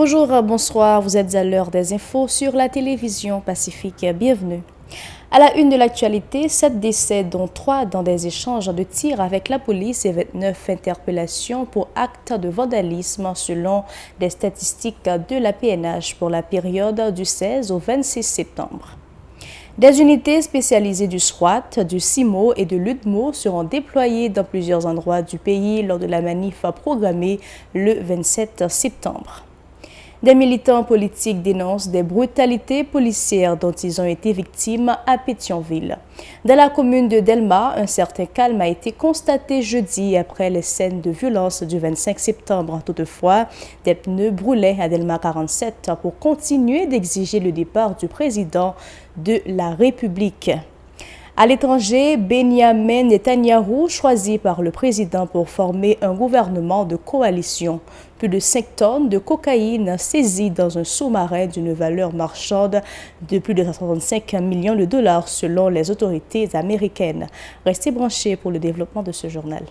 Bonjour, bonsoir, vous êtes à l'heure des infos sur la télévision Pacifique. Bienvenue. À la une de l'actualité, 7 décès, dont 3 dans des échanges de tirs avec la police et 29 interpellations pour actes de vandalisme selon des statistiques de la PNH pour la période du 16 au 26 septembre. Des unités spécialisées du SWAT, du CIMO et de l'UDMO seront déployées dans plusieurs endroits du pays lors de la manif programmée le 27 septembre. Des militants politiques dénoncent des brutalités policières dont ils ont été victimes à Pétionville. Dans la commune de Delma, un certain calme a été constaté jeudi après les scènes de violence du 25 septembre. Toutefois, des pneus brûlaient à Delma 47 pour continuer d'exiger le départ du président de la République. À l'étranger, Benyamin Netanyahou, choisi par le président pour former un gouvernement de coalition. Plus de 5 tonnes de cocaïne saisies dans un sous-marin d'une valeur marchande de plus de 65 millions de dollars selon les autorités américaines. Restez branchés pour le développement de ce journal.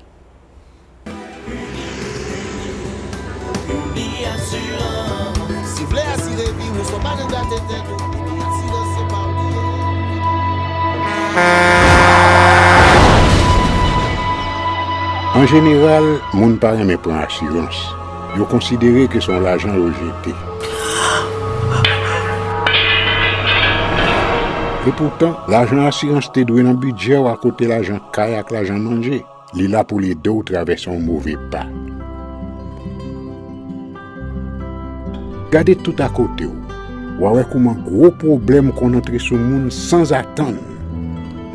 En général, moun pa reme pran assurance. Yo considéré que son l'argent rejeté. Et pourtant, l'argent assurance te doué dans budget ou à côté l'argent kaya ak l'argent mangé. Li la pour les deux ou traverser un mauvais pas. Gardez tout à côté ou. Ouais comment gros problème qu'on entre sur moun sans attendre.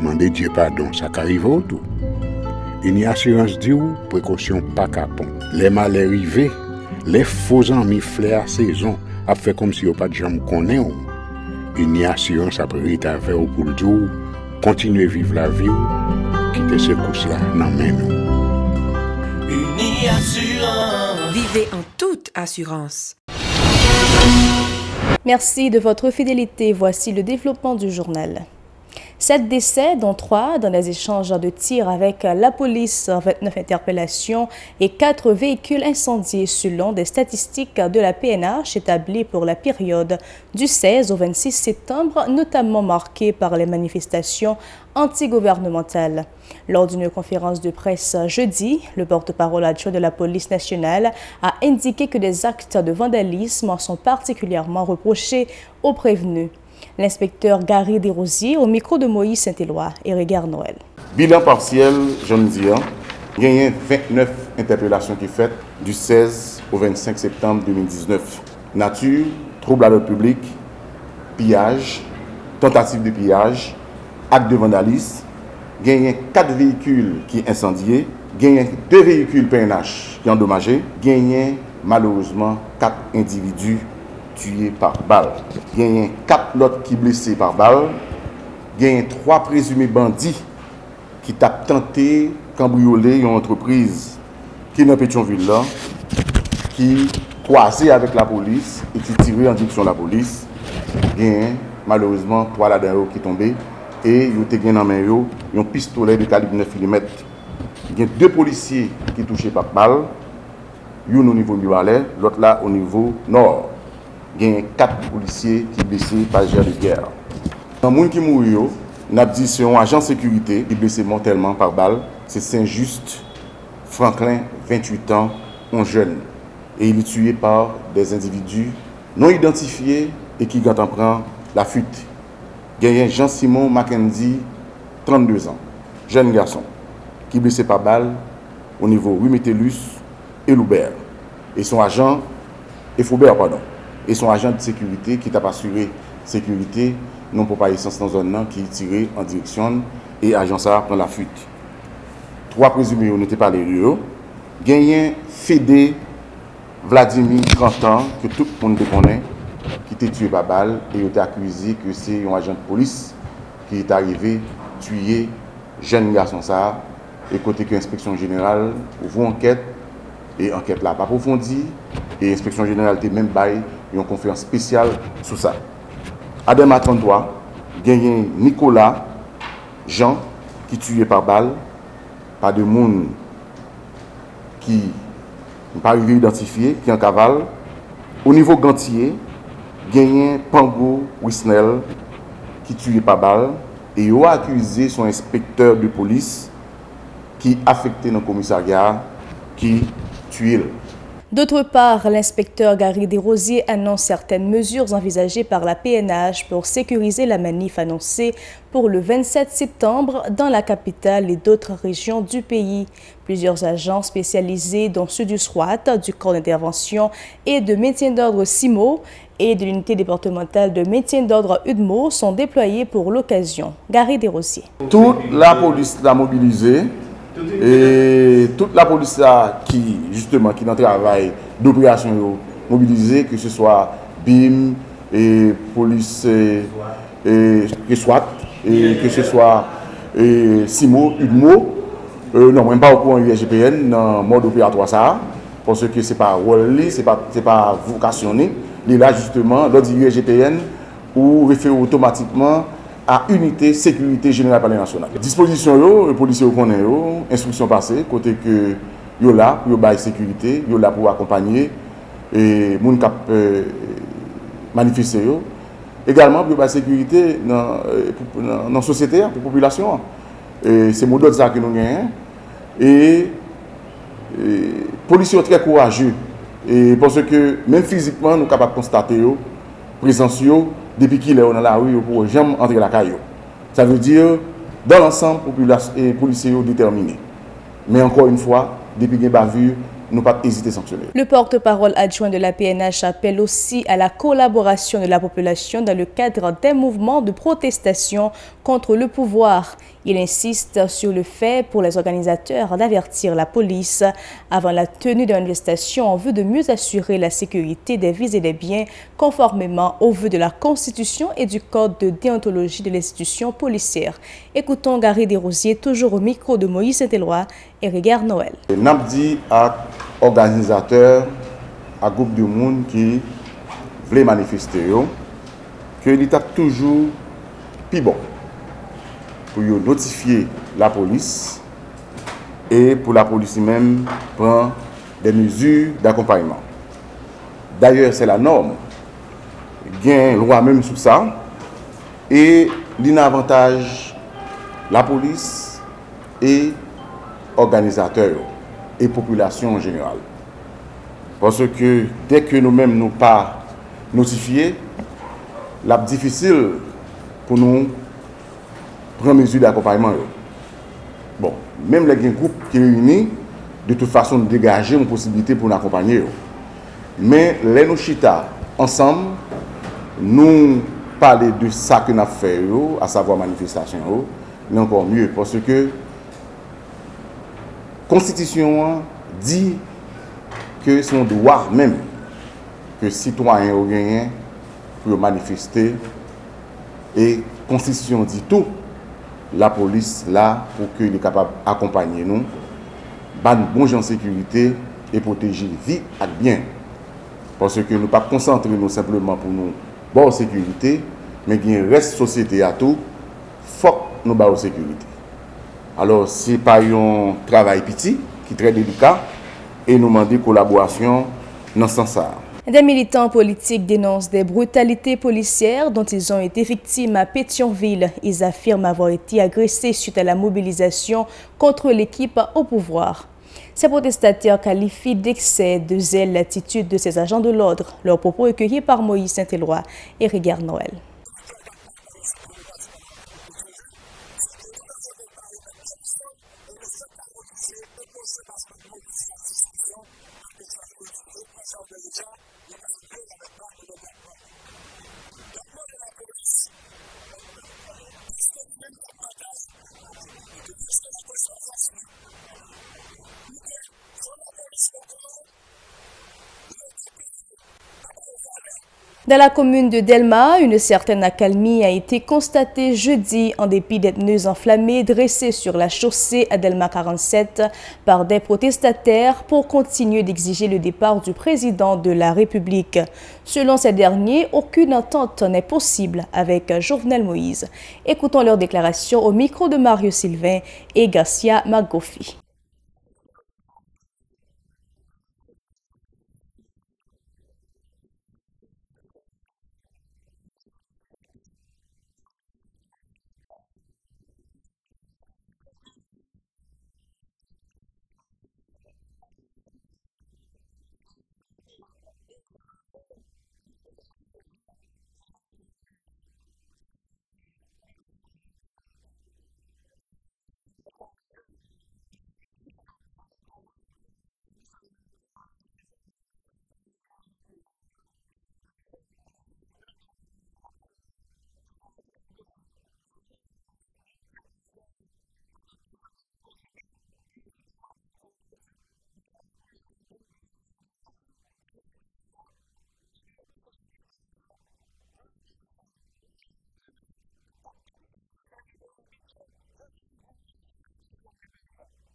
Mandez Dieu pardon, ça qu'arrive au tout. Une assurance dit ou précaution pas capon. Les mal arrivés, les faux amis flair saison a fait comme si on pas de jambe connaît ou. Une assurance après rita vers ou pour le jour, continuer vivre la vie ou quitter ce course là nan men ou. Uni Assurance. Vivez en toute assurance. Merci de votre fidélité. Voici le développement du journal. 7 décès, dont 3 dans des échanges de tirs avec la police, 29 interpellations et 4 véhicules incendiés selon des statistiques de la PNH établies pour la période du 16 au 26 septembre, notamment marquée par les manifestations antigouvernementales. Lors d'une conférence de presse jeudi, le porte-parole adjoint de la police nationale a indiqué que des actes de vandalisme sont particulièrement reprochés aux prévenus. L'inspecteur Gary Desrosiers au micro de Moïse Saint-Éloi et Régard Noël. Bilan partiel, je me dis, il y a 29 interpellations qui sont faites du 16 au 25 septembre 2019. Nature, trouble à l'ordre public, pillage, tentative de pillage, acte de vandalisme. Il y a 4 véhicules qui sont incendiés, il y a 2 véhicules PNH qui sont endommagés, il y a malheureusement 4 individus tués par balle. Il y a 4 autres qui sont blessés par balle. Il y a 3 présumés bandits qui ont tenté de cambrioler une entreprise qui est dans Pétionville, qui croisait avec la police et qui tirait en direction de la police. Il y a malheureusement 3 là-dedans qui sont tombés et il y a dans main un pistolet de calibre 9 mm. Il y a 2 policiers qui sont touchés par balle, un au niveau Mirebalais, l'autre là au niveau nord. Il y a 4 policiers qui sont blessés par jet de guerre. Dans les gens qui mourent, on a dit que c'est un agent de sécurité qui est blessé mortellement par balle. C'est Saint-Just Franklin, 28 ans, un jeune. Et il est tué par des individus non identifiés et qui prennent la fuite. Il y a Jean-Simon Mackenzie, 32 ans, jeune garçon, qui est blessé par balle au niveau Rue Métellus et Loubert. Et son agent, et Faubert, pardon. Et son agent de sécurité qui t'a assuré sécurité, non pour pas essence dans une zone qui tiré en direction et l'agent ça prend la fuite. 3 présumés n'étaient pas les lieux. Gagné Fédé Vladimir 30 ans, que tout le monde connaît, qui était tué par balle et il était accusé que c'est un agent de police qui est arrivé tuer jeune garçon ça et côté que l'inspection générale ouvre enquête et enquête là pas approfondie et l'inspection générale était même bail une conférence spéciale sur ça. Adama 33, gagné Nicolas Jean qui tué par balle, pas de monde qui n'est pas arrivé identifié, qui en cavale, Au niveau gantier, gagné Pango Wisnel qui tué par balle et il a accusé son inspecteur de police qui affecté dans le commissariat qui tué. D'autre part, l'inspecteur Gary Desrosiers annonce certaines mesures envisagées par la PNH pour sécuriser la manif annoncée pour le 27 septembre dans la capitale et d'autres régions du pays. Plusieurs agents spécialisés, dont ceux du SWAT, du corps d'intervention et de maintien d'ordre CIMO et de l'unité départementale de maintien d'ordre UDMO, sont déployés pour l'occasion. Gary Desrosiers. Toute la police l'a mobilisée. Et toute la police là, qui justement qui dans le travail d'opération mobilisée, que ce soit BIM et police et SWAT et que ce soit CIMO, UDMO, non même pas au courant USGPN dans le mode opératoire ça, parce que c'est pas rôle, c'est pas vocationné, il est là justement lors du USGPN ou référé automatiquement à unité sécurité générale par nationale. Disposition yo, les policiers connaissent yo, instruction passée côté que yo là pour bailler sécurité, yo là pour accompagner et moun k'ap manifester yo. Également pour bailler sécurité dans la société, pour la population. Et c'est modèle ça que nous gagnons. Et policiers sont très courageux et parce que même physiquement nous sommes capables de constater yo présence yo depuis qu'il est dans la rue pour jamais entrer la caillou. Ça veut dire, dans l'ensemble, les policiers sont déterminés. Mais encore une fois, depuis qu'il y a bavure, nous ne pas hésiter à sanctionner. Le porte-parole adjoint de la PNH appelle aussi à la collaboration de la population dans le cadre des mouvements de protestation contre le pouvoir. Il insiste sur le fait pour les organisateurs d'avertir la police avant la tenue de manifestation en vue de mieux assurer la sécurité des vies et des biens conformément aux vœux de la Constitution et du Code de déontologie de l'institution policière. Écoutons Gary Desrosiers, toujours au micro de Moïse Saint-Éloi et Regard Noël. N'a dit à organisateurs, à groupe de monde qui voulaient manifester, que l'État toujours plus bon pour notifier la police et pour la police même prendre des mesures d'accompagnement. D'ailleurs, c'est la norme. Il y a une loi même sur ça. Et l'avantage la police et organisateurs et population en général. Parce que dès que nous-mêmes nous pas notifiés, c'est difficile pour nous prendre mesure d'accompagnement. Bon, même les groupes qui réunissent, de toute façon, dégager une possibilité pour nous accompagner. Mais les nous chita ensemble, nous parler de ça que nous avons fait, à savoir manifestation, mais encore mieux, parce que la Constitution dit que c'est un droit même que citoyens ont gagné pour manifester. Et la Constitution dit tout. La police là pour qu'il est capable d'accompagner nous, ban bon gens en sécurité et protéger vie et bien. Parce que nous ne pas concentrer nous simplement pour nous bonne sécurité, mais qu'il reste société à tout, faut nous bonne sécurité. Alors c'est pas un travail petit qui est très délicat et nous demandons collaboration dans ce sens-là. Des militants politiques dénoncent des brutalités policières dont ils ont été victimes à Pétionville. Ils affirment avoir été agressés suite à la mobilisation contre l'équipe au pouvoir. Ces protestataires qualifient d'excès de zèle l'attitude de ces agents de l'ordre. Leurs propos recueillis par Moïse Saint-Éloi et Regard Noël. Dans la commune de Delma, une certaine accalmie a été constatée jeudi en dépit des pneus enflammés dressés sur la chaussée à Delma 47 par des protestataires pour continuer d'exiger le départ du président de la République. Selon ces derniers, aucune entente n'est possible avec Jovenel Moïse. Écoutons leurs déclarations au micro de Mario Sylvain et Garcia Magofi.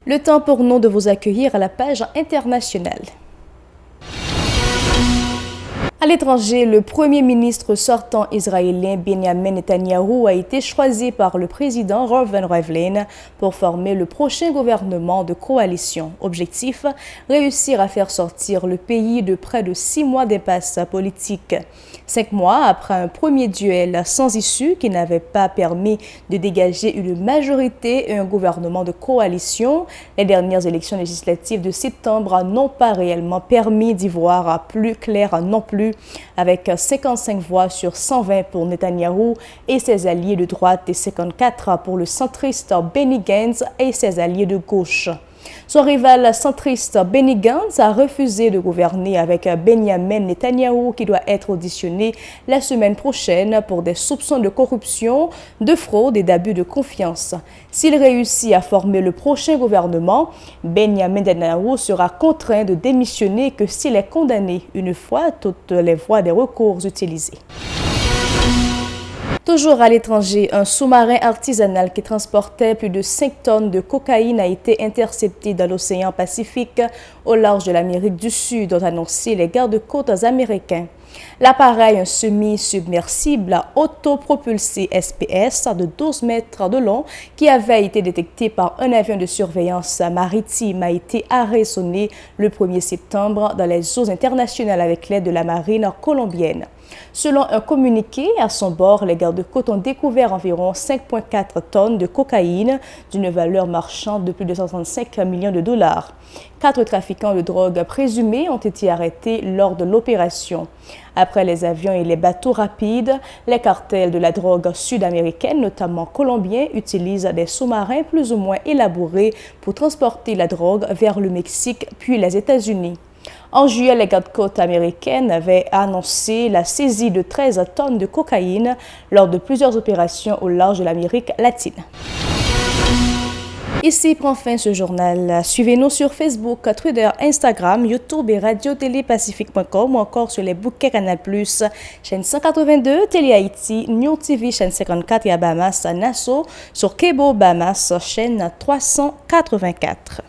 Le temps pour nous de vous accueillir à la page internationale. À l'étranger, le premier ministre sortant israélien Benjamin Netanyahou a été choisi par le président Reuven Rivlin pour former le prochain gouvernement de coalition. Objectif, réussir à faire sortir le pays de près de 6 mois d'impasse politique. 5 mois après un premier duel sans issue qui n'avait pas permis de dégager une majorité et un gouvernement de coalition, les dernières élections législatives de septembre n'ont pas réellement permis d'y voir plus clair non plus, avec 55 voix sur 120 pour Netanyahou et ses alliés de droite et 54 pour le centriste Benny Gantz et ses alliés de gauche. Son rival centriste Benny Gantz a refusé de gouverner avec Benjamin Netanyahou qui doit être auditionné la semaine prochaine pour des soupçons de corruption, de fraude et d'abus de confiance. S'il réussit à former le prochain gouvernement, Benjamin Netanyahou sera contraint de démissionner que s'il est condamné une fois toutes les voies des recours utilisées. Toujours à l'étranger, un sous-marin artisanal qui transportait plus de 5 tonnes de cocaïne a été intercepté dans l'océan Pacifique au large de l'Amérique du Sud, ont annoncé les gardes-côtes américains. L'appareil, un semi-submersible autopropulsé SPS de 12 mètres de long qui avait été détecté par un avion de surveillance maritime, a été arraisonné le 1er septembre dans les eaux internationales avec l'aide de la marine colombienne. Selon un communiqué, à son bord, les gardes-côtes ont découvert environ 5,4 tonnes de cocaïne d'une valeur marchande de plus de 135 millions de dollars. 4 trafiquants de drogue présumés ont été arrêtés lors de l'opération. Après les avions et les bateaux rapides, les cartels de la drogue sud-américaine, notamment colombiens, utilisent des sous-marins plus ou moins élaborés pour transporter la drogue vers le Mexique puis les États-Unis. En juillet, les gardes-côtes américaines avaient annoncé la saisie de 13 tonnes de cocaïne lors de plusieurs opérations au large de l'Amérique latine. Ici prend fin ce journal. Suivez-nous sur Facebook, Twitter, Instagram, YouTube et radio-télé-pacifique.com ou encore sur les bouquets Canal+, chaîne 182, Télé Haïti, New TV, chaîne 54 et à Bahamas, Nassau, sur Kebo Bahamas, chaîne 384.